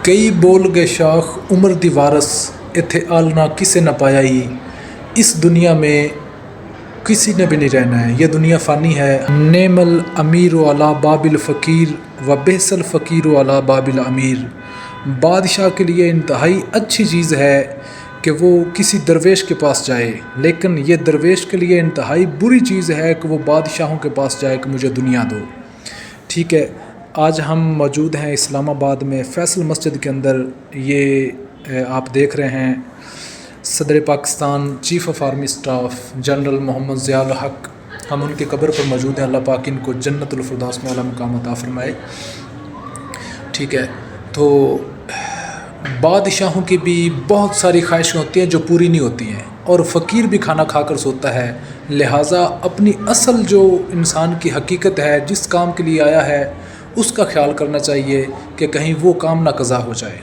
کئی بول گئے شاخ عمر دی وارث، ایتھے آلنا کسے نہ پایا ہی۔ اس دنیا میں کسی نے بھی نہیں رہنا ہے، یہ دنیا فانی ہے۔ نعم الامیر علی باب الفقیر و بئس الفقیر علی باب الامیر۔ بادشاہ کے لیے انتہائی اچھی چیز ہے کہ وہ کسی درویش کے پاس جائے، لیکن یہ درویش کے لیے انتہائی بری چیز ہے کہ وہ بادشاہوں کے پاس جائے کہ مجھے دنیا دو۔ ٹھیک ہے، آج ہم موجود ہیں اسلام آباد میں فیصل مسجد کے اندر۔ یہ آپ دیکھ رہے ہیں صدر Pakistan chief of army staff general Muhammad Zia ul-Haq, ہم ان کی قبر پر موجود ہیں۔ اللہ پاک ان کو جنت الفردوس میں اعلیٰ مقام عطا فرمائے۔ ٹھیک ہے، تو بادشاہوں کی بھی بہت ساری خواہشیں ہوتی ہیں جو پوری نہیں ہوتی ہیں، اور فقیر بھی کھانا کھا کر سوتا ہے۔ لہٰذا اپنی اصل جو انسان کی حقیقت ہے، جس کام کے لیے آیا ہے، اس کا خیال کرنا چاہیے کہ کہیں وہ کام نہ قضا ہو جائے۔